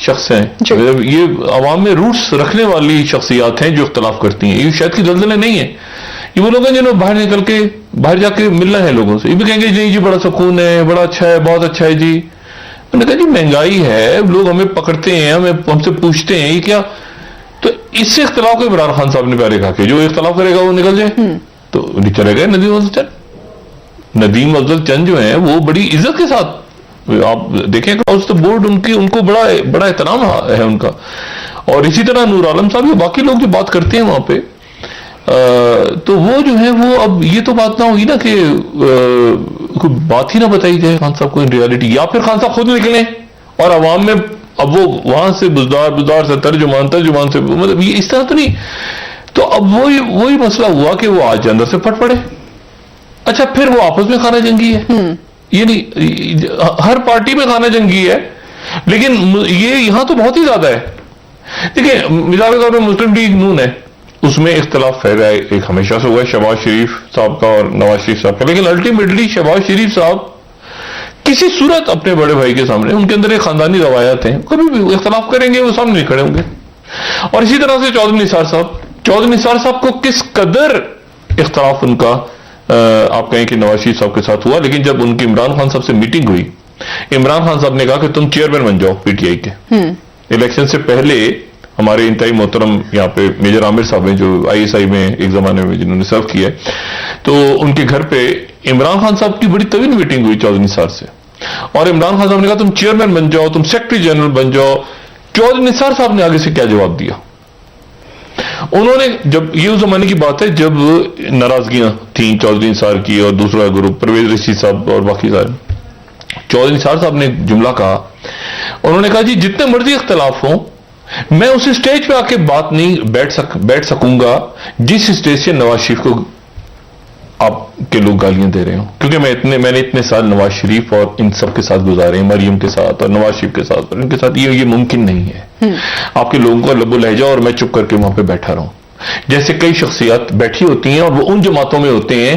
شخص ہیں, یہ عوام میں روٹس رکھنے والی شخصیات ہیں جو اختلاف کرتی ہیں. یہ شاید کی دلدلیں نہیں ہیں, یہ وہ لوگ ہیں جنہوں باہر نکل کے باہر جا کے ملنا ہے لوگوں سے. یہ بھی کہیں گے جی بڑا سکون ہے, بڑا اچھا ہے, بہت اچھا ہے جی. میں نے کہا جی مہنگائی ہے, لوگ ہمیں پکڑتے ہیں, ہم سے پوچھتے ہیں یہ کیا. تو اس سے اختلاف کو عمران خان صاحب نے پہلے کہا کہ جو اختلاف کرے گا وہ نکل جائے. تو چلے گئے ندیم افضل چند. ندیم افضل چند جو ہیں وہ بڑی عزت کے ساتھ, آپ دیکھیں کہ بورڈ ان کو بڑا احترام ہے ان کا. اور اسی طرح نور عالم صاحب یا باقی لوگ جو بات کرتے ہیں وہاں پہ, تو وہ جو ہے وہ اب یہ تو بات نہ ہوگی نا کہ کوئی بات ہی نہ بتائی جائے خان صاحب کو ان ریالٹی, یا پھر خان صاحب خود نکلیں اور عوام میں اب وہ وہاں سے بزدار سے ترجمان سے مطلب یہ اس طرح تو نہیں. تو اب وہی مسئلہ ہوا کہ وہ آج اندر سے پھٹ پڑے. اچھا پھر وہ آپس میں خانہ جنگی ہے, یہ نہیں ہر پارٹی میں خانہ جنگی ہے, لیکن یہ یہاں تو بہت ہی زیادہ ہے. دیکھیں مثال کے طور پہ مسلم لیگ نون ہے, اس میں اختلاف پھیلا ہے, ایک ہمیشہ سے ہوا ہے شہباز شریف صاحب کا اور نواز شریف صاحب کا, لیکن الٹیمیٹلی شہباز شریف صاحب کسی صورت اپنے بڑے بھائی کے سامنے, ان کے اندر ایک خاندانی روایات ہیں, کبھی بھی اختلاف کریں گے وہ سامنے نہیں کھڑے ہوں گے. اور اسی طرح سے چودھری نثار صاحب کو کس قدر اختلاف ان کا آپ کہیں کہ نواز شریف صاحب کے ساتھ ہوا, لیکن جب ان کی عمران خان صاحب سے میٹنگ ہوئی, عمران خان صاحب نے کہا کہ تم چیئرمین بن جاؤ پی ٹی آئی کے. الیکشن سے پہلے ہمارے انتہائی محترم یہاں پہ میجر عامر صاحب ہیں جو آئی ایس آئی میں ایک زمانے میں جنہوں نے سرو کیا ہے, تو ان کے گھر پہ عمران خان صاحب کی بڑی طویل میٹنگ ہوئی چودھری نثار سے, اور عمران خان صاحب نے کہا تم چیئرمین بن جاؤ, تم سیکرٹری جنرل بن جاؤ. چودھری نثار صاحب نے آگے سے کیا جواب دیا, انہوں نے, جب یہ اس زمانے کی بات ہے جب ناراضگیاں تھیں چودھری نثار کی اور دوسرا گروپ پرویز رشید صاحب اور باقی سارے, چودھری نثار صاحب نے جملہ کہا, انہوں نے کہا جی جتنے مرضی اختلاف ہوں میں اس اسٹیج پہ آ کے بات نہیں بیٹھ سکوں گا جس اسٹیج سے نواز شریف کو آپ کے لوگ گالیاں دے رہے ہوں, کیونکہ میں نے اتنے سال نواز شریف اور ان سب کے ساتھ گزارے ہیں, مریم کے ساتھ اور نواز شریف کے ساتھ, اور ان کے ساتھ یہ ممکن نہیں ہے آپ کے لوگوں کا لب و لہجہ اور میں چپ کر کے وہاں پہ بیٹھا رہوں. جیسے کئی شخصیات بیٹھی ہوتی ہیں اور وہ ان جماعتوں میں ہوتے ہیں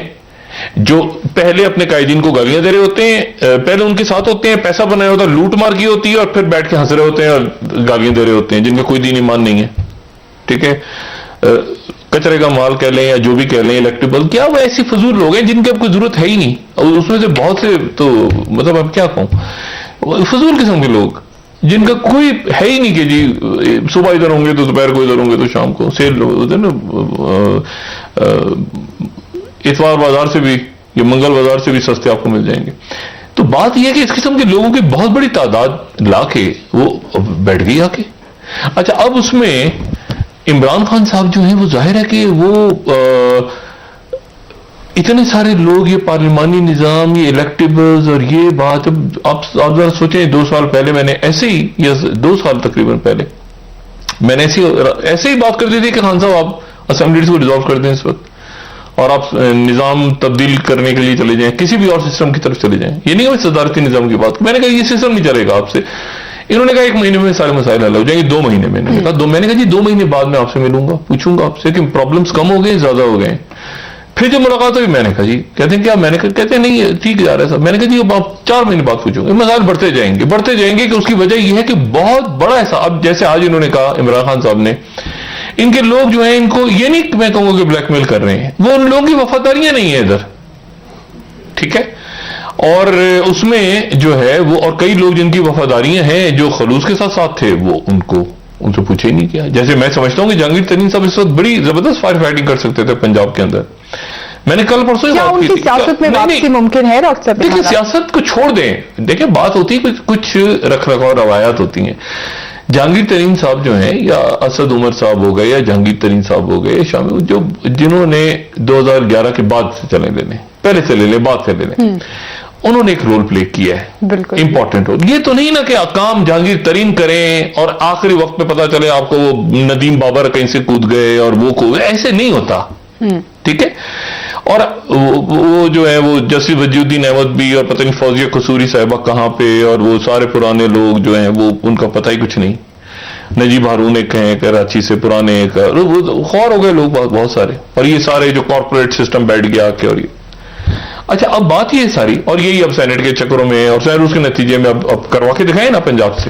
جو پہلے اپنے قائدین کو گالیاں دے رہے ہوتے ہیں, پہلے ان کے ساتھ ہوتے ہیں, پیسہ بنایا ہوتا ہے, لوٹ مار کی ہوتی ہے, اور پھر بیٹھ کے ہنس رہے ہوتے ہیں اور گالیاں دے رہے ہوتے ہیں جن کا کوئی دین ایمان نہیں ہے. ٹھیک ہے, کچرے کا مال کہہ لیں یا جو بھی کہہ لیں, الیکٹریبل, کیا وہ ایسی فضول لوگ ہیں جن کی اب کوئی ضرورت ہے ہی نہیں, اور اس میں سے بہت سے تو مطلب اب کیا کہوں, فضول قسم کے لوگ جن کا کوئی ہے ہی نہیں کہ جی صبح ادھر ہوں گے تو دوپہر کو ادھر ہوں گے تو شام کو سیل ادھر نا اتوار بازار سے بھی یا منگل بازار سے بھی سستے آپ کو مل جائیں گے. تو بات یہ ہے کہ اس قسم کے لوگوں کی بہت بڑی تعداد لا کے وہ بیٹھ گئی آ کے. اچھا اب اس میں عمران خان صاحب جو ہیں وہ ظاہر ہے کہ وہ اتنے سارے لوگ, یہ پارلیمانی نظام, یہ الیکٹیبلز اور یہ بات, آپ ذرا سوچیں 2 سال پہلے میں نے ایسے ہی, یا 2 سال تقریباً پہلے میں نے ایسے ہی بات کر دی تھی کہ خان صاحب آپ اسمبلیز کو ڈیزالو کر دیں اس وقت, اور آپ نظام تبدیل کرنے کے لیے چلے جائیں, کسی بھی اور سسٹم کی طرف چلے جائیں. یہ نہیں ہے صدارتی نظام کی بات, میں نے کہا یہ سسٹم نہیں چلے گا آپ سے. انہوں نے کہا 1 مہینے میں سارے مسائل حل ہو جائیں گے, 2 مہینے میں. میں نے کہا جی 2 مہینے بعد میں آپ سے ملوں گا, پوچھوں گا آپ سے کہ پرابلمس کم ہو گئے زیادہ ہو گئے. پھر جب ملاقات ہوئی میں نے کہا جی کہتے ہیں کیا, میں نے کہا کہتے ہیں نہیں ٹھیک جا رہا ہے صاحب. میں نے کہا جی اب آپ 4 مہینے بعد پوچھوں گے. مسائل بڑھتے جائیں گے کہ اس کی وجہ یہ ہے کہ بہت بڑا ایسا, اب جیسے آج انہوں نے کہا عمران خان صاحب نے, ان کے لوگ جو ہیں ان کو یہ نہیں میں کہوں گا کہ بلیک میل کر رہے ہیں, وہ ان لوگوں کی وفاداریاں نہیں ہیں ادھر. ٹھیک ہے, اور اس میں جو ہے وہ, اور کئی لوگ جن کی وفاداریاں ہیں جو خلوص کے ساتھ تھے, وہ ان سے پوچھے ہی نہیں کیا. جیسے میں سمجھتا ہوں کہ جہانگیر ترین صاحب اس وقت بڑی زبردست فائر فائٹنگ کر سکتے تھے پنجاب کے اندر. میں نے کل پرسوں کیا ان کی سیاست میں واپسی ممکن ہے ڈاکٹر صاحب؟ دیکھیں سیاست کو چھوڑ دیں, دیکھیں بات ہوتی ہے کچھ رکھ رکھاؤ روایات ہوتی ہیں. جہانگیر ترین صاحب جو ہیں, یا اسد عمر صاحب ہو گئے, یا جہانگیر ترین صاحب ہو گئے شامل, جنہوں نے 2011 کے بعد سے چلے لے لیں, پہلے سے لے لیں بعد سے لے لیں, انہوں نے ایک رول پلے کیا ہے, بالکل امپورٹنٹ رول. یہ تو نہیں نا کہ کام جہانگیر ترین کریں اور آخری وقت میں پتا چلے آپ کو وہ ندیم بابر کہیں سے کود گئے اور وہ ایسے نہیں ہوتا. ٹھیک ہے, اور وہ جو ہے وہ جسٹس وجی الدین احمد بھی, اور پتہ نہیں فوزیہ قصوری صاحبہ کہاں پہ, اور وہ سارے پرانے لوگ جو ہیں وہ ان کا پتہ ہی کچھ نہیں. نجیب ہارون ایک ہیں کراچی سے, پرانے خور ہو گئے لوگ بہت سارے, اور یہ سارے جو کارپوریٹ سسٹم بیٹھ گیا کہ, اور یہ اچھا اب بات یہ ساری, اور یہی اب سینٹ کے چکروں میں, اور سینٹ اس کے نتیجے میں اب کروا کے دکھائے نا پنجاب سے,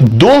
2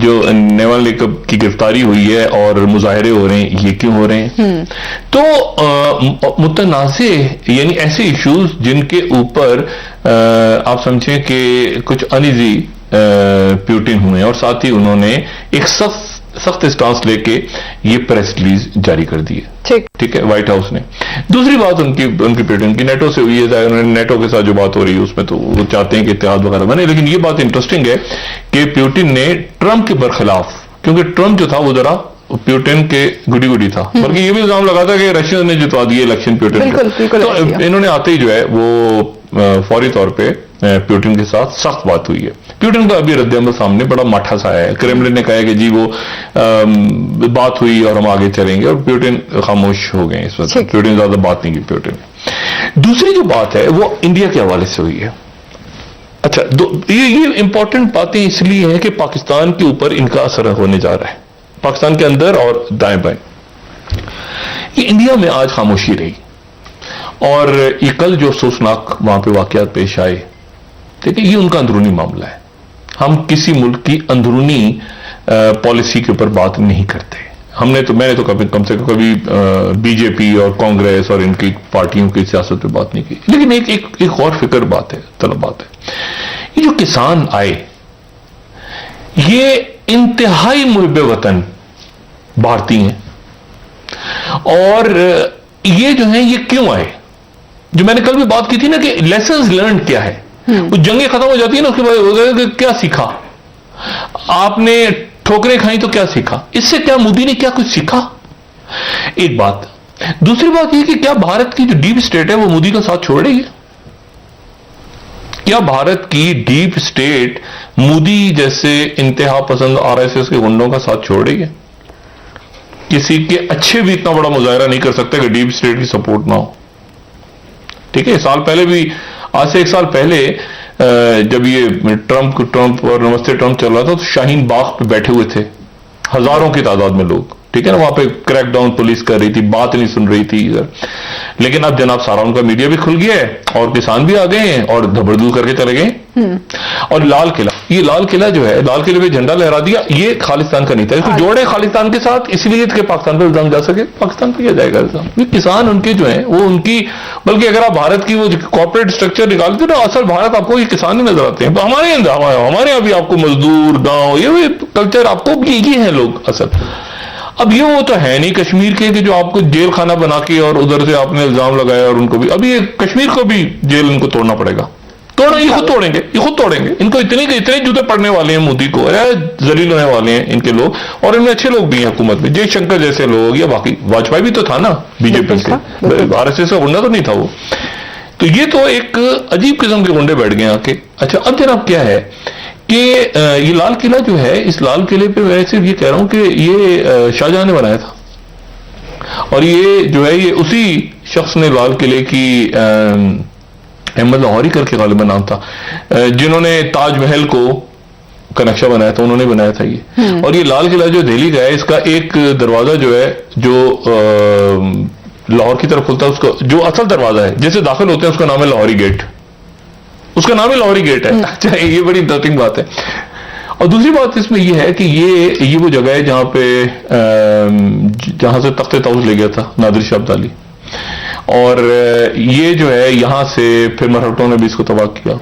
جو نیوالنی کی گرفتاری ہوئی ہے اور مظاہرے ہو رہے ہیں، یہ کیوں ہو رہے ہیں؟ تو متنازع یعنی ایسے ایشوز جن کے اوپر آپ سمجھیں کہ کچھ انیزی پیوٹن ہوئے اور ساتھ ہی انہوں نے ایک سخت اسٹانس لے کے یہ پریس ریلیز جاری کر دی ہے، ٹھیک ہے، وائٹ ہاؤس نے۔ دوسری بات ان کی پیوٹن کی نیٹو سے ہوئی ہے، انہوں نے نیٹو کے ساتھ جو بات ہو رہی ہے اس میں تو وہ چاہتے ہیں کہ اتحاد وغیرہ بنے، لیکن یہ بات انٹرسٹنگ ہے کہ پیوٹن نے ٹرمپ کے برخلاف، کیونکہ ٹرمپ جو تھا وہ ذرا پیوٹن کے گڈی تھا، بلکہ یہ بھی الزام لگا تھا کہ رشیا نے جتوا دیے الیکشن پیوٹن کو، تو انہوں نے آتے ہی جو ہے وہ فوری طور پہ پیوٹن کے ساتھ سخت بات ہوئی ہے۔ پیوٹن کا ابھی رد عمل سامنے بڑا ماٹھا سا ہے، کریملن نے کہا ہے کہ جی وہ بات ہوئی اور ہم آگے چلیں گے، اور پیوٹن خاموش ہو گئے اس وقت، پیوٹن زیادہ بات نہیں کی پیوٹن نے۔ دوسری جو بات ہے وہ انڈیا کے حوالے سے ہوئی ہے۔ اچھا، یہ امپورٹنٹ باتیں اس لیے ہیں کہ پاکستان کے اوپر ان کا اثر ہونے جا رہا ہے، پاکستان کے اندر اور دائیں بائیں۔ یہ انڈیا میں آج خاموشی رہی، اور یہ کل جو افسوسناک وہاں پہ واقعات پیش آئے، ٹھیک ہے، یہ ان کا اندرونی معاملہ ہے۔ ہم کسی ملک کی اندرونی پالیسی کے اوپر بات نہیں کرتے۔ میں نے تو کم سے کبھی بی جے پی اور کانگریس اور ان کی پارٹیوں کی سیاست پہ بات نہیں کی، لیکن ایک غور فکر بات ہے، طلب بات ہے، یہ جو کسان آئے یہ انتہائی محب وطن بھارتی ہیں، اور یہ جو ہیں یہ کیوں آئے؟ جو میں نے کل بھی بات کی تھی نا کہ لیسنز لرنڈ کیا ہے، وہ جنگیں ختم ہو جاتی ہیں نا، اس کے بعد کیا سیکھا آپ نے؟ ٹھوکریں کھائیں تو کیا سیکھا؟ اس سے کیا مودی نے کیا کچھ سیکھا؟ ایک بات۔ دوسری بات یہ کہ کیا بھارت کی جو ڈیپ اسٹیٹ ہے وہ مودی کا ساتھ چھوڑ رہی ہے؟ کیا بھارت کی ڈیپ اسٹیٹ مودی جیسے انتہا پسند آر ایس ایس کے گنڈوں کا ساتھ چھوڑ رہی ہے؟ کسی کے اچھے بھی اتنا بڑا مظاہرہ نہیں کر سکتے کہ ڈیپ اسٹیٹ کی سپورٹ نہ ہو، ٹھیک ہے۔ سال پہلے بھی، آج سے 1 سال پہلے جب یہ ٹرمپ اور نمستے ٹرمپ چل رہا تھا تو شاہین باغ پہ بیٹھے ہوئے تھے ہزاروں کی تعداد میں لوگ، ٹھیک ہے نا، وہاں پہ کریک ڈاؤن پولیس کر رہی تھی، بات نہیں سن رہی تھی ادھر۔ لیکن اب جناب سارا ان کا میڈیا بھی کھل گیا ہے اور کسان بھی آ گئے ہیں اور دھبڑدھو کر کے چلے گئے۔ اور لال قلعہ جو ہے، لال قلعے پہ جھنڈا لہرا دیا، یہ خالصتان کا نہیں تھا، اس کو جوڑے خالصتان کے ساتھ اس لیے کہ پاکستان پہ الزام جا سکے، پاکستان پہ کیا جائے گا الزام؟ یہ کسان ان کے جو ہیں وہ ان کی، بلکہ اگر آپ بھارت کی وہ کارپوریٹ اسٹرکچر نکالتے نا، اصل بھارت آپ کو یہ کسان ہی نظر آتے ہیں۔ ہمارے یہاں بھی آپ کو مزدور، گاؤں، یہ کلچر آپ کو یہ ہیں لوگ اصل۔ اب یہ وہ تو ہے نہیں کشمیر کے کہ جو آپ کو جیل خانہ بنا کے اور ادھر سے آپ نے الزام لگایا، اور ان کو بھی ابھی کشمیر کو بھی جیل ان کو توڑنا پڑے گا، یہ خود توڑیں گے، ان کو اتنے جوتے پڑنے والے ہیں مودی کو، ذلیل ہونے والے ہیں ان کے لوگ، اور ان میں اچھے لوگ بھی ہیں حکومت میں، جے شنکر جیسے لوگ، یا باقی واجپئی بھی تو تھا نا بی جے پی سے، آر ایس ایس کا گنڈا تو نہیں تھا وہ۔ تو یہ تو ایک عجیب قسم کے گنڈے بیٹھ گئے آ کے۔ اچھا، اب جناب کیا ہے کہ یہ لال قلعہ جو ہے، اس لال قلعے پہ میں صرف یہ کہہ رہا ہوں کہ یہ شاہجہاں نے بنایا تھا، اور یہ جو ہے یہ اسی شخص نے لال قلعے کی، احمد لاہوری کر کے غالباً نام تھا، جنہوں نے تاج محل کو کا نقشہ بنایا تھا، انہوں نے بنایا تھا یہ۔ اور یہ لال قلعہ جو دہلی کا ہے، اس کا ایک دروازہ جو ہے جو لاہور کی طرف کھلتا ہے، اس کو جو اصل دروازہ ہے جیسے داخل ہوتے ہیں اس کا نام ہے لاہوری گیٹ، اس کا نام ہی لاہوری گیٹ ہے۔ اچھا، یہ بڑی انٹرسٹنگ بات ہے۔ اور دوسری بات اس میں یہ ہے کہ یہ وہ جگہ ہے جہاں سے تخت طاؤس لے گیا تھا نادر شاہ ابدالی، اور یہ جو ہے یہاں سے پھر مرہٹوں نے بھی اس کو تباہ کیا،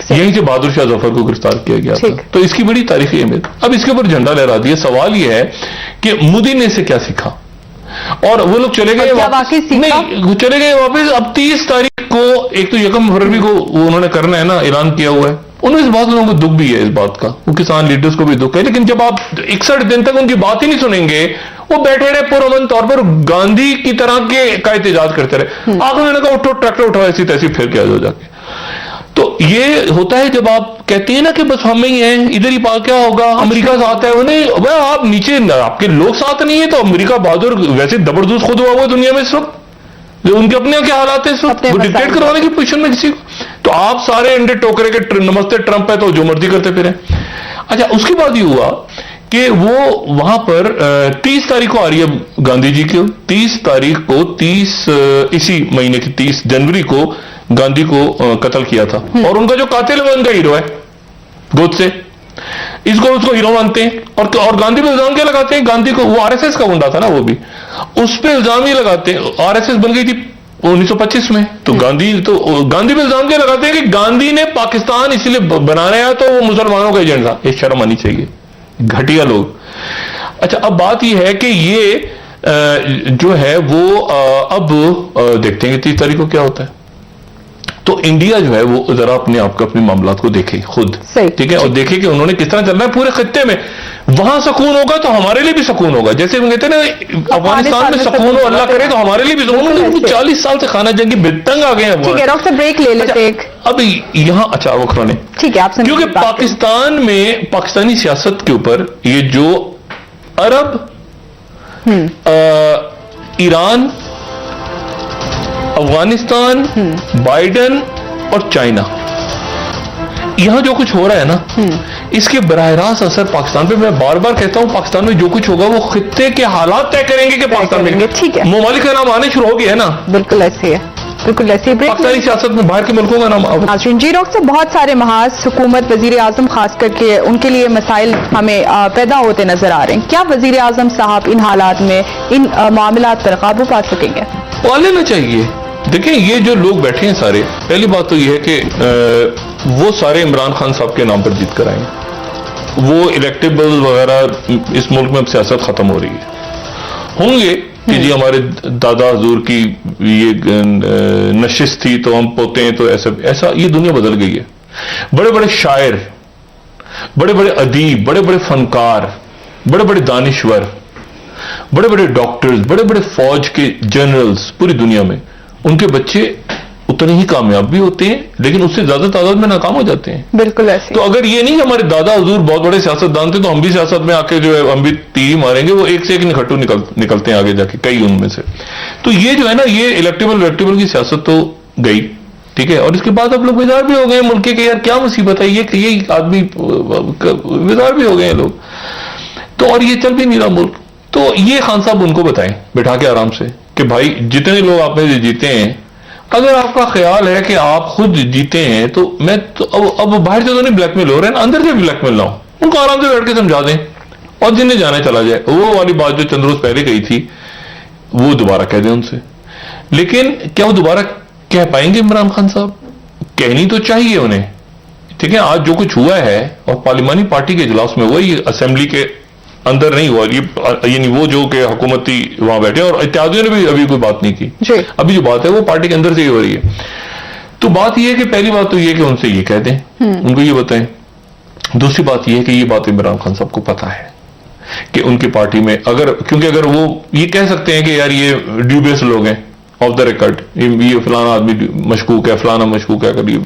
یہیں سے بہادر شاہ ظفر کو گرفتار کیا گیا تھا، تو اس کی بڑی تاریخی اہمیت۔ اب اس کے اوپر جھنڈا لہرا دیا، سوال یہ ہے کہ مودی نے اسے کیا سیکھا؟ اور وہ لوگ چلے گئے واپس۔ اب 30 تاریخ کو، ایک تو 1 فروری کو انہوں نے کرنا ہے نا، اعلان کیا ہوا ہے، انہوں نے بہت لوگوں کو دکھ بھی ہے اس بات کا، وہ کسان لیڈرز کو بھی دکھ ہے، لیکن جب آپ 61 دن تک ان کی بات ہی نہیں سنیں گے، وہ بیٹھے رہے پرامن طور پر گاندھی کی طرح کا احتجاج کرتے رہے، آخر انہوں نے کہا اٹھو ٹریکٹر اٹھاؤ، ایسی تیسی پھر کیا جا کے۔ تو یہ ہوتا ہے جب آپ کہتے ہیں نا کہ بس ہم ہی ہیں، ادھر ہی کیا ہوگا، امریکہ ساتھ ہے، انہیں آپ نیچے آپ کے لوگ ساتھ نہیں ہیں، تو امریکہ بہادر ویسے زبردست خود ہوا ہوا ہے دنیا میں اس وقت، ان کے اپنے کیا حالات ہیں اس وقت، وہ ڈکٹیٹ کروانے کی پوزیشن میں کسی کو، تو آپ سارے انڈے ٹوکرے کے نمستے ٹرمپ ہے تو جو مرضی کرتے پھریں۔ اچھا، اس کے بعد یہ ہوا کہ وہ وہاں پر 30 تاریخ کو آ رہی ہے گاندھی جی کی، 30 تاریخ کو، اسی مہینے کی 30 جنوری کو گاندھی کو قتل کیا تھا، اور ان کا جو قاتل ہے وہ ان کا ہیرو ہے، گودسے۔ اس کو ہیرو مانتے ہیں. اور گاندھی پہ الزام کیا لگاتے ہیں؟ گاندھی کو، وہ RSS کا گنڈا تھا نا وہ بھی، اس پہ الزام یہ لگاتے ہیں. RSS بن گئی تھی 1925 میں، تو گاندھی پہ الزام کیا لگاتے ہیں کہ گاندھی نے پاکستان اس لیے بنایا تو وہ مسلمانوں کا ایجنٹ تھا. یہ شرم آنی چاہیے، گھٹیا لوگ. اچھا، اب بات یہ ہے کہ یہ جو ہے وہ اب دیکھتے ہیں کہ 30 تاریخ کو کیا ہوتا ہے. تو انڈیا جو ہے وہ ذرا اپنے آپ کو، اپنے معاملات کو دیکھے خود، ٹھیک ہے، اور دیکھے کہ انہوں نے کس طرح چل رہا ہے پورے خطے میں. وہاں سکون ہوگا تو ہمارے لیے بھی سکون ہوگا. جیسے ہم کہتے ہیں نا افغانستان میں سکون ہو، اللہ کرے تو ہمارے لیے بھی سکون ہو. 40 سال سے خانہ جنگی بتنگ آ گئے ہیں. ٹھیک ہے ڈاکٹر، بریک لے لیتے ایک. اب یہاں اچھا وکرانے، ٹھیک ہے آپ سے، کیونکہ پاکستان میں پاکستانی سیاست کے اوپر یہ جو عرب، ایران، افغانستان، بائیڈن اور چائنا، یہاں جو کچھ ہو رہا ہے نا، اس کے براہ راست اثر پاکستان پہ. میں بار بار کہتا ہوں پاکستان میں جو کچھ ہوگا وہ خطے کے حالات طے کریں گے کہ پاکستان میں. ٹھیک ہے، ممالک کا نام آنے شروع ہو گیا ہے نا. بالکل ایسے ہے، بالکل ایسے. پاکستانی سیاست میں باہر کے ملکوں کا نام ناظرین جی، ڈاکٹر صاحب بہت سارے محاذ حکومت، وزیر اعظم خاص کر کے ان کے لیے مسائل ہمیں پیدا ہوتے نظر آ رہے ہیں. کیا وزیر اعظم صاحب ان حالات میں ان معاملات پر قابو پا سکیں گے؟ پا لینا چاہیے. دیکھیں یہ جو لوگ بیٹھے ہیں سارے، پہلی بات تو یہ ہے کہ وہ سارے عمران خان صاحب کے نام پر جیت کر آئیں. وہ الیکٹیبل وغیرہ اس ملک میں اب سیاست ختم ہو رہی ہے. ہوں گے کہ جی ہمارے دادا حضور کی یہ نشست تھی تو ہم پوتے ہیں، تو ایسا یہ دنیا بدل گئی ہے. بڑے بڑے شاعر، بڑے بڑے ادیب، بڑے بڑے فنکار، بڑے بڑے دانشور، بڑے بڑے ڈاکٹرز، بڑے بڑے فوج کے جنرلز پوری دنیا میں، ان کے بچے اتنے ہی کامیاب بھی ہوتے ہیں لیکن اس سے زیادہ تعداد میں ناکام ہو جاتے ہیں. بالکل ایسے. تو اگر یہ نہیں ہمارے دادا حضور بہت بڑے سیاستدان تھے تو ہم بھی سیاست میں آ کے جو ہے ہم بھی تیر ماریں گے. وہ ایک سے ایک نکھٹو نکلتے ہیں آگے جا کے کئی ان میں سے. تو یہ جو ہے نا، یہ الیکٹیبل کی سیاست تو گئی، ٹھیک ہے. اور اس کے بعد اب لوگ بیدار بھی ہو گئے ملک کے کہ یار کیا مصیبت ہے یہ آدمی، بیدار بھی ہو گئے ہیں لوگ. تو اور یہ چل بھی نہیں رہا ملک. تو یہ خان صاحب ان کو بتائیں بٹھا کے آرام سے کہ بھائی جتنے لوگ آپ نے جیتے ہیں، اگر آپ کا خیال ہے کہ آپ خود جیتے ہیں تو میں تو اب باہر سے تو نہیں بلیک میل ہو رہے ہیں، اندر سے بلیک میل نہ ہو. ان کو آرام سے بیٹھ کے سمجھا دیں اور جنہیں جانا چلا جائے. وہ والی بات جو چند روز پہلے کہی تھی وہ دوبارہ کہہ دیں ان سے. لیکن کیا وہ دوبارہ کہہ پائیں گے عمران خان صاحب؟ کہنی تو چاہیے انہیں، ٹھیک ہے. آج جو کچھ ہوا ہے اور پارلیمانی پارٹی کے اجلاس میں وہی اسمبلی کے اندر نہیں ہوا، یعنی وہ جو کہ حکومتی وہاں بیٹھے اور اتحادیوں نے بھی ابھی کوئی بات نہیں کی. ابھی جو بات ہے وہ پارٹی کے اندر سے ہی ہو رہی ہے. تو بات یہ ہے کہ پہلی بات تو یہ کہ ان سے یہ کہہ دیں، ان کو یہ بتائیں. دوسری بات یہ ہے کہ یہ بات عمران خان صاحب کو پتا ہے کہ ان کی پارٹی میں کیونکہ اگر وہ یہ کہہ سکتے ہیں کہ یار یہ ڈیوبیس لوگ ہیں آف دا ریکارڈ، یہ فلانا آدمی مشکوک ہے، فلانا مشکوک ہے، اگر یہ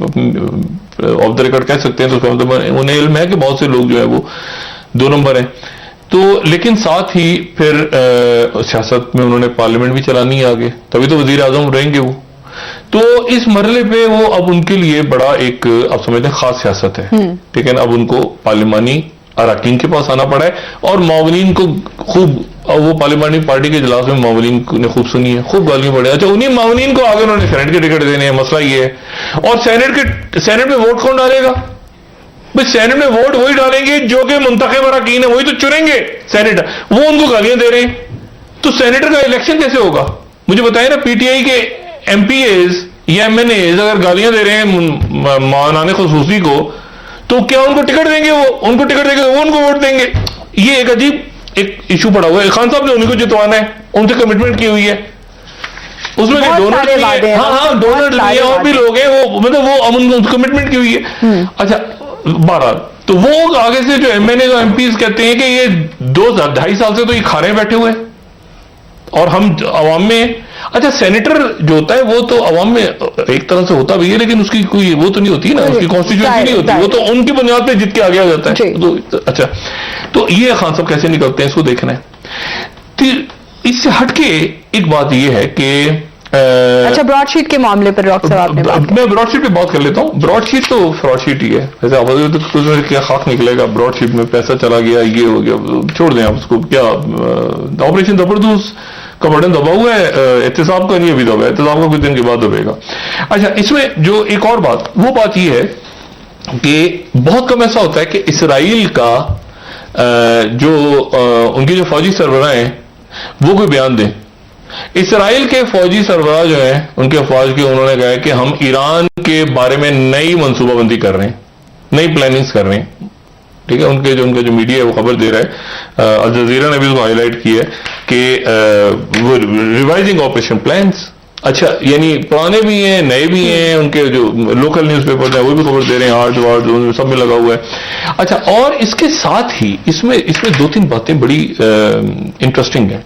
آف دا ریکارڈ کہہ سکتے ہیں تو انہیں علم ہے کہ بہت سے لوگ جو ہے وہ 2 نمبر ہیں. تو لیکن ساتھ ہی پھر سیاست میں انہوں نے پارلیمنٹ بھی چلانی ہے آگے، تبھی تو وزیر اعظم رہیں گے وہ. تو اس مرحلے پہ وہ اب ان کے لیے بڑا ایک آپ سمجھتے ہیں خاص سیاست ہے، ٹھیک ہے نا. اب ان کو پارلیمانی اراکین کے پاس آنا پڑا ہے اور معاونین کو خوب، وہ پارلیمانی پارٹی کے اجلاس میں معاونین نے خوب سنی ہے، خوب گالیاں پڑے. اچھا انہیں معاونین کو آگے انہوں نے سینٹ کے ٹکٹ دینے ہیں. مسئلہ یہ ہے، اور سینٹ میں ووٹ کون ڈالے گا؟ بھائی سینٹ میں ووٹ وہی ڈالیں گے جو کہ منتخب اراکین ہے، وہی تو چنیں گے سینیٹر. وہ ان کو گالیاں دے رہے ہیں تو سینیٹر کا الیکشن کیسے ہوگا؟ مجھے بتائیں نا. پی ٹی آئی کے ایم پی ایز یا ایم این ایز اگر گالیاں دے رہے ہیں معاونان خصوصی کو تو کیا ان کو ٹکٹ دیں گے؟ وہ ان کو ٹکٹ دیں گے، وہ ان کو ووٹ دیں گے. یہ ایک عجیب ایک ایشو پڑا ہوا ہے. خان صاحب نے انہیں کو جتوانا ہے، ان سے کمٹمنٹ کی ہوئی ہے، اس میں ڈونر، ہاں ڈونر لیے اور بھی لوگ ہیں، وہ مطلب وہ کمٹمنٹ کی ہوئی ہے. اچھا 12 تو وہ آگے سے جو ایم این اے اور ایم پیز کہتے ہیں کہ یہ 2-2.5 سال سے تو یہ کھا رہے بیٹھے ہوئے اور ہم عوام میں. اچھا سینیٹر جو ہوتا ہے وہ تو عوام میں ایک طرح سے ہوتا بھی ہے لیکن اس کی کوئی وہ تو نہیں ہوتی نا، اس کی کانسٹیٹیوشن نہیں ہوتی، وہ تو ان کی بنیاد پہ جیت کے آگے آ جاتا ہے. تو اچھا تو یہ خان صاحب کیسے نکلتے ہیں اس کو دیکھنا ہے. اس سے ہٹ کے ایک بات یہ ہے کہ اچھا براڈ شیٹ کے معاملے پر ڈاکٹر صاحب میں براڈ شیٹ پہ بات کر لیتا ہوں. براڈ شیٹ تو فراڈ شیٹ ہی ہے، ویسے کیا خاک نکلے گا براڈ شیٹ میں، پیسہ چلا گیا، یہ ہو گیا، چھوڑ دیں آپ اس کو. کیا آپریشن زبردست کا بٹن دبا ہوا ہے، احتساب کا نہیں ابھی دبا ہے، احتساب کا کچھ دن کے بعد دبے گا. اچھا اس میں جو ایک اور بات، وہ بات یہ ہے کہ بہت کم ایسا ہوتا ہے کہ اسرائیل کا جو ان کی جو فوجی سربراہ ہیں وہ کوئی بیان دیں. اسرائیل کے فوجی سربراہ جو ہیں ان کے افواج کے, انہوں نے کہا ہے کہ ہم ایران کے بارے میں نئی منصوبہ بندی کر رہے ہیں, نئی پلاننگز کر رہے ہیں. ٹھیک ہے, ان کا جو میڈیا ہے وہ خبر دے رہا ہے, الجزیرہ نے بھی اس کو ہائی لائٹ کی ہے کہ وہ ریوائزنگ آپریشن پلانس. اچھا, یعنی پرانے بھی ہیں نئے بھی ہیں, ان کے جو لوکل نیوز پیپر ہیں وہ بھی خبر دے رہے ہیں, آرٹ وارڈ سب میں لگا ہوا ہے. اچھا, اور اس کے ساتھ ہی اس میں 2-3 باتیں بڑی انٹرسٹنگ ہیں.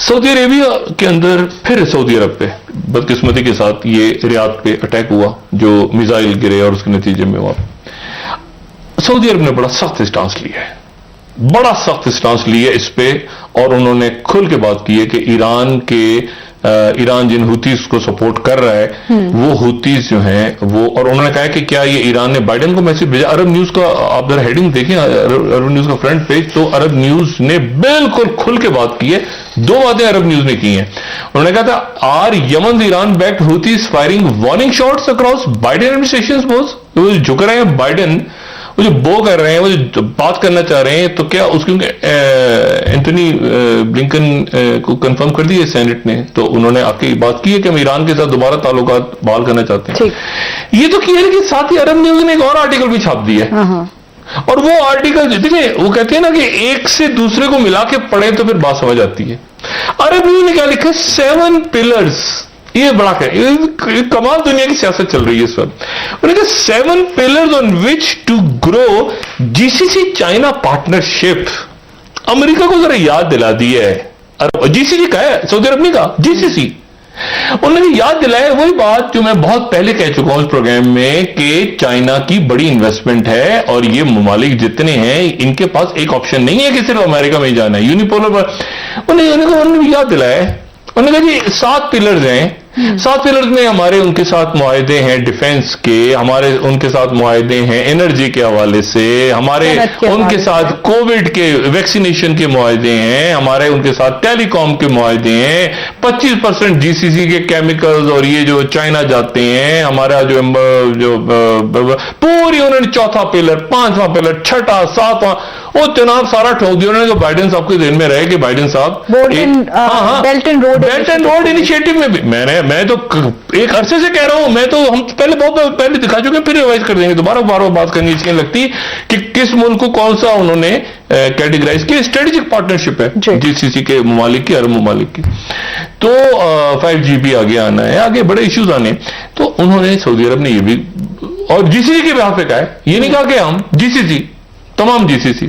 سعودی عربیہ کے اندر پھر سعودی عرب پہ بدقسمتی کے ساتھ یہ ریاض پہ اٹیک ہوا جو میزائل گرے اور اس کے نتیجے میں ہوا. سعودی عرب نے بڑا سخت اسٹانس لیا ہے, بڑا سخت اسٹانس لیا اس پہ, اور انہوں نے کھل کے بات کی ہے کہ ایران جن ہوتیز کو سپورٹ کر رہا ہے وہ ہوتیز جو ہیں وہ, اور انہوں نے کہا کہ کیا یہ ایران نے بائیڈن کو میسج بھیجا. عرب نیوز کا آپ ذرا ہیڈنگ دیکھیں, عرب نیوز کا فرنٹ پیج, تو عرب نیوز نے بالکل کھل کے بات کی ہے. 2 باتیں عرب نیوز نے کی ہیں. انہوں نے کہا تھا are Yemen Iran backed Houthis firing warning shots across Biden administration bows. وہ جھک رہے ہیں بائیڈن, وہ جو بو کر رہے ہیں, وہ جو بات کرنا چاہ رہے ہیں, تو کیا اس کی اینٹونی بلنکن کو کنفرم کر دیا سینٹ نے, تو انہوں نے آ کے بات کی ہے کہ ہم ایران کے ساتھ دوبارہ تعلقات بحال کرنا چاہتے ہیں. یہ تو کیا ہے کہ ساتھ ہی عرب نیوز نے ایک اور آرٹیکل بھی چھاپ دیا ہے, اور وہ آرٹیکل دیکھیں وہ کہتے ہیں نا کہ ایک سے دوسرے کو ملا کے پڑھیں تو پھر بات سمجھ آتی ہے. عرب نیوز نے کیا لکھا, 7 pillars. یہ بڑا کمال دنیا کی سیاست چل رہی ہے اس وقت. انہوں نے کہا 7 pillars on which to grow GCC China partnership. امریکہ کو ذرا یاد دلا دیا ہے, GCC کا ہے, سعودی عرب نہیں کہا, GCC. انہوں نے یاد دلایا وہی بات جو میں بہت پہلے کہہ چکا ہوں اس پروگرام میں کہ چائنا کی بڑی انویسٹمنٹ ہے, اور یہ ممالک جتنے ہیں ان کے پاس ایک آپشن نہیں ہے کہ صرف امریکہ میں ہی جانا ہے یونیپولر پر. انہوں نے یاد دلایا, انہوں نے کہا جی 7 پلرز ہیں. 7 پلرز میں ہمارے ان کے ساتھ معاہدے ہیں ڈیفنس کے, ہمارے ان کے ساتھ معاہدے ہیں انرجی کے حوالے سے, ہمارے ان کے ساتھ کووڈ کے ویکسینیشن کے معاہدے ہیں, ہمارے ان کے ساتھ ٹیلی کام کے معاہدے ہیں, 25% GCC کے کیمیکلز اور یہ جو چائنا جاتے ہیں, ہمارا جو پوری انہوں نے 4تھا پلر, 5واں پلر, 6واں, 7واں, وہ جناب سارا ٹھوک دیا. انہوں نے بائیڈن صاحب کے ذہن میں رہے کہ بائیڈن صاحب بیلٹ اینڈ روڈ انیشیٹو میں بھی میں تو ایک عرصے سے کہہ رہا ہوں, میں تو ہم بہت پہلے دکھا چکے ہیں, پھر ریوائز کر دیں گے, دوبارہ بار بات کرنی چاہیے لگتی کہ کس ملک کو کون سا انہوں نے کیٹیگرائز کیا. اسٹریٹجک پارٹنرشپ ہے GCC کے ممالک کی, عرب ممالک کی. تو 5G بھی آگے آنا ہے, آگے بڑے ایشوز آنے, تو انہوں نے سعودی عرب نے یہ بھی اور GCC کے بہاف پہ کہا ہے, یہ نہیں کہا کہ ہم GCC تمام GCC.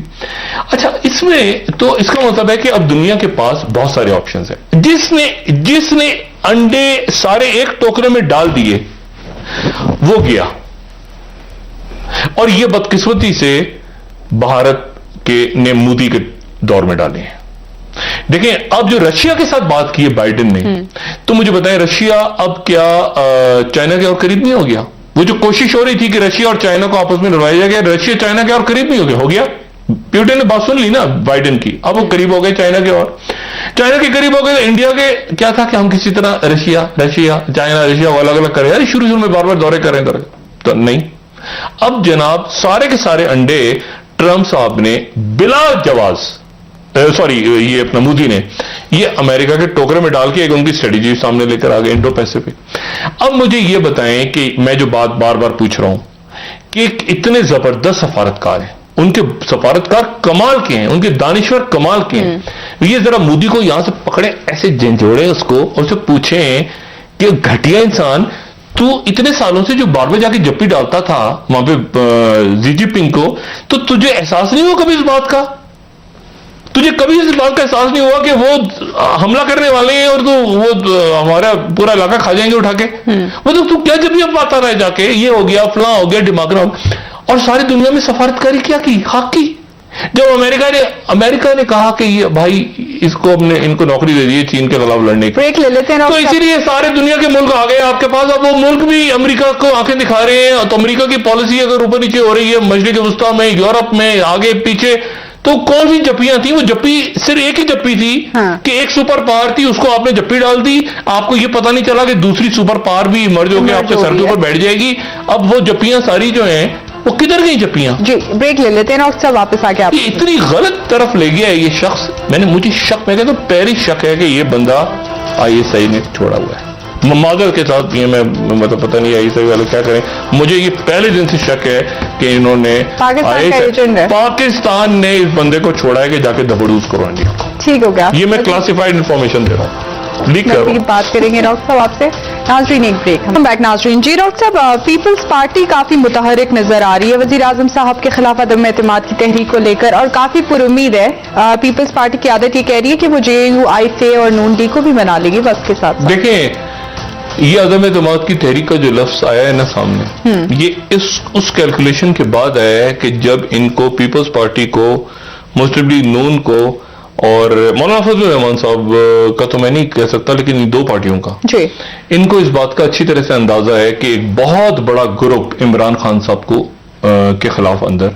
اچھا, اس میں تو اس کا مطلب ہے کہ اب دنیا کے پاس بہت سارے آپشنز ہیں. جس نے انڈے سارے ایک ٹوکرے میں ڈال دیے وہ گیا, اور یہ بدقسمتی سے بھارت نے مودی کے دور میں ڈالے ہیں. دیکھیں اب جو رشیا کے ساتھ بات کی ہے بائیڈن نے, تو مجھے بتائیں رشیا اب کیا چائنا کے اور قریب نہیں ہو گیا؟ وہ جو کوشش ہو رہی تھی کہ رشیا اور چائنا کو آپس میں لڑایا گیا, رشیا چائنا کے اور قریب نہیں ہو گیا. پیوٹن نے بات سن لی نا بائیڈن کی, اب وہ قریب ہو گئے چائنا کے, اور چائنا کے قریب ہو گئے. انڈیا کے کیا تھا کہ ہم کسی طرح رشیا چائنا وہ الگ الگ کریں, یار شروع میں بار بار دورے کریں تو نہیں. اب جناب سارے کے سارے انڈے ٹرمپ صاحب نے بلا جواز, یہ اپنا مودی نے یہ امریکہ کے ٹوکرے میں ڈال کے ایک ان کی اسٹریٹجی سامنے لے کر آ گئے انڈو پیسفک. اب مجھے یہ بتائیں کہ میں جو بات بار بار پوچھ رہا ہوں کہ اتنے زبردست سفارتکار ہیں, ان کے سفارتکار کمال کے ہیں, ان کے دانشور کمال کے ہیں, یہ ذرا مودی کو یہاں سے پکڑے, ایسے جھنجھوڑے اس کو, اور اسے پوچھیں کہ گھٹیا انسان تو اتنے سالوں سے جو بار بار جا کے جپی ڈالتا تھا وہاں پہ زی جی پنگ کو, تو تجھے احساس نہیں ہوا کبھی اس بات کا؟ تجھے کبھی اس بات کا احساس نہیں ہوا کہ وہ حملہ کرنے والے ہیں اور تو وہ ہمارا پورا علاقہ کھا جائیں گے اٹھا کے؟ مطلب تو کیا جب اب آتا رہا جا کے یہ ہو گیا فلاں ہو گیا دماغ میں, اور ساری دنیا میں سفارتکاری کیا کی حق کی. جب امریکہ نے کہا کہ یہ بھائی اس کو ان کو نوکری دے دی چین کے خلاف لڑنے کی, لے لیتے ہیں, تو اسی لیے سارے دنیا کے ملک آ گئے آپ کے پاس. اب وہ ملک بھی امریکہ کو آنکھیں دکھا رہے ہیں, تو امریکہ کی پالیسی اگر اوپر نیچے ہو رہی ہے مشرق وسطیٰ میں, یورپ میں, آگے پیچھے, تو کون سی جپیاں تھیں؟ وہ جپی صرف ایک ہی جپی تھی کہ ایک سپر پاور تھی، اس کو آپ نے جپی ڈال دی، آپ کو یہ پتا نہیں چلا کہ دوسری سپر پاور بھی مرج ہو کے آپ کے سر کے اوپر بیٹھ جائے گی. اب وہ جپیاں ساری جو ہیں وہ کدھر گئی جپیاں؟ جی بریک لے لیتے ہیں ڈاکٹر صاحب، واپس آ کے آپ یہ اتنی غلط طرف لے گیا ہے یہ شخص. مجھے شک، میں کہتا ہوں پہلی شک ہے کہ یہ بندہ ISI نے چھوڑا ہوا ہے. معذرت کے ساتھ یہ میں مطلب پتہ نہیں ISI والے کیا کریں، مجھے یہ پہلے دن سے شک ہے کہ انہوں نے پاکستان نے اس بندے کو چھوڑا ہے کہ جا کے دبڑوز کرو انڈیا کو. ٹھیک ہو گیا، یہ میں کلاسیفائڈ انفارمیشن دے رہا ہوں، لیک کر رہا ہوں. بات کریں گے ڈاکٹر صاحب آپ سے. ناظرین ایک بریک. ہم بیک ناظرین. جی ڈاکٹر صاحب، پیپلز پارٹی کافی متحرک نظر آ رہی ہے وزیر اعظم صاحب کے خلاف عدم اعتماد کی تحریک کو لے کر، اور کافی پر امید ہے. پیپلز پارٹی کی عادت یہ کہہ رہی ہے کہ وہ JNU IFA اور نون ڈی کو بھی بنا لے گی وقت کے ساتھ. دیکھیں یہ عدم اعتماد کی تحریک کا جو لفظ آیا ہے نا سامنے، یہ اس کیلکولیشن کے بعد آیا ہے کہ جب ان کو پیپلز پارٹی کو، موسٹلی نون کو، اور مولانا فضل الرحمان صاحب کا تو میں نہیں کہہ سکتا لیکن ان دو پارٹیوں کا جی ان کو اس بات کا اچھی طرح سے اندازہ ہے کہ ایک بہت بڑا گروپ عمران خان صاحب کو کے خلاف اندر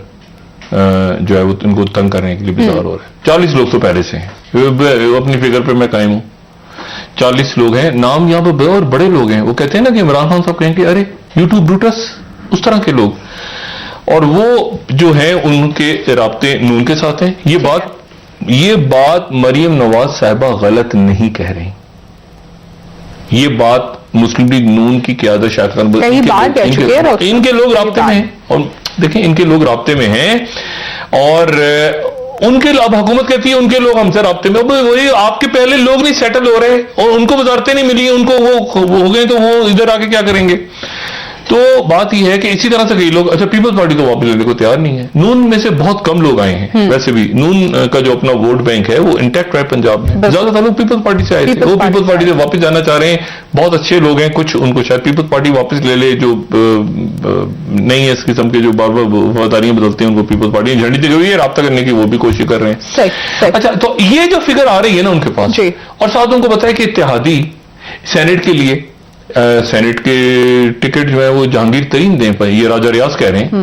جو ہے وہ ان کو تنگ کرنے کے لیے بیدار ہو رہے ہیں. 40 لوگ تو پہلے سے ہیں، اپنی فگر پہ میں قائم ہوں. 40 لوگ ہیں، نام یہاں پہ اور بڑے لوگ ہیں. وہ کہتے ہیں نا کہ عمران خان صاحب کہیں کہ ارے یوٹیوب بروٹس، اس طرح کے لوگ، اور وہ جو ہیں ان کے رابطے نون کے ساتھ ہیں. یہ بات مریم نواز صاحبہ غلط نہیں کہہ رہی، یہ بات مسلم لیگ نون کی قیادت شاہد خان ان کے لوگ رابطے میں ہیں. اور دیکھیں ان کے لوگ رابطے میں ہیں، اور ان کے اب حکومت کہتی ہے ان کے لوگ ہم سے رابطے میں. وہی آپ کے پہلے لوگ نہیں سیٹل ہو رہے اور ان کو وزارتیں نہیں ملی، ان کو وہ ہو گئے تو وہ ادھر آ کے کیا کریں گے. تو بات یہ ہے کہ اسی طرح سے کئی لوگ، اچھا پیپلز پارٹی تو واپس لینے کو تیار نہیں ہے. نون میں سے بہت کم لوگ آئے ہیں، ویسے بھی نون کا جو اپنا ووٹ بینک ہے وہ انٹیکٹ ہے پنجاب میں. زیادہ تر لوگ پیپلز پارٹی سے آئے تھے، وہ پیپلز پارٹی سے واپس جانا چاہ رہے ہیں. بہت اچھے لوگ ہیں، کچھ ان کو شاید پیپلز پارٹی واپس لے لے، جو نہیں ہے اس قسم کے جو بار بار وفاداریاں بدلتے ہیں ان کو پیپلز پارٹی جھنڈی دی ہوئی ہے، رابطہ کرنے کی وہ بھی کوشش کر رہے ہیں. اچھا تو یہ جو فگر آ رہی ہے نا ان کے پاس، اور ساتھ ان کو پتا ہے کہ اتحادی سینٹ کے لیے سینٹ کے ٹکٹ جو ہے وہ جہانگیر ترین دیں پہ، یہ راجہ ریاض کہہ رہے ہیں.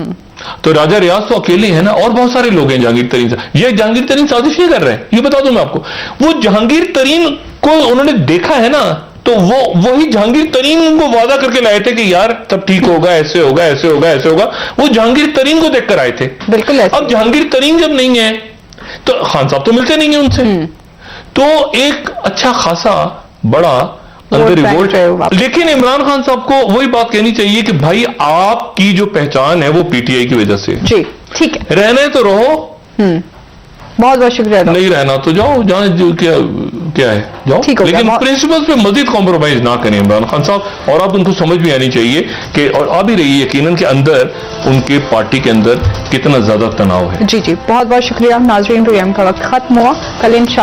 تو راجہ ریاض تو اکیلے ہیں نا، اور بہت سارے لوگ ہیں جہانگیر ترین سے. یہ جہانگیر ترین سازش نہیں کر رہے ہیں، یہ بتا دوں میں آپ کو. وہ جہانگیر ترین کو انہوں نے دیکھا ہے نا، تو وہی جہانگیر ترین ان کو وعدہ کر کے لائے تھے کہ یار تب ٹھیک ہوگا، ایسے ہوگا ایسے ہوگا ایسے ہوگا. وہ جہانگیر ترین کو دیکھ کر آئے تھے. بالکل. اب جہانگیر ترین جب نہیں ہے تو خان صاحب تو ملتے نہیں ہیں ان سے، تو ایک اچھا خاصا بڑا اندر ریوولٹ ہے. لیکن عمران خان صاحب کو وہی بات کہنی چاہیے کہ بھائی آپ کی جو پہچان ہے وہ PTI کی وجہ سے. جی ٹھیک ہے، رہنا ہے تو رہو، بہت بہت شکریہ. نہیں رہنا تو جاؤ، جہاں جو کیا ہے جاؤ، لیکن پرنسپلز پہ مزید کمپرومائز نہ کریں عمران خان صاحب. اور آپ ان کو سمجھ بھی آنی چاہیے کہ، اور آ بھی رہی ہے یقیناً کہ اندر ان کے پارٹی کے اندر کتنا زیادہ تناؤ ہے. جی بہت بہت شکریہ ناظرین. پروگرام کا وقت ختم ہوا. کل انشاءاللہ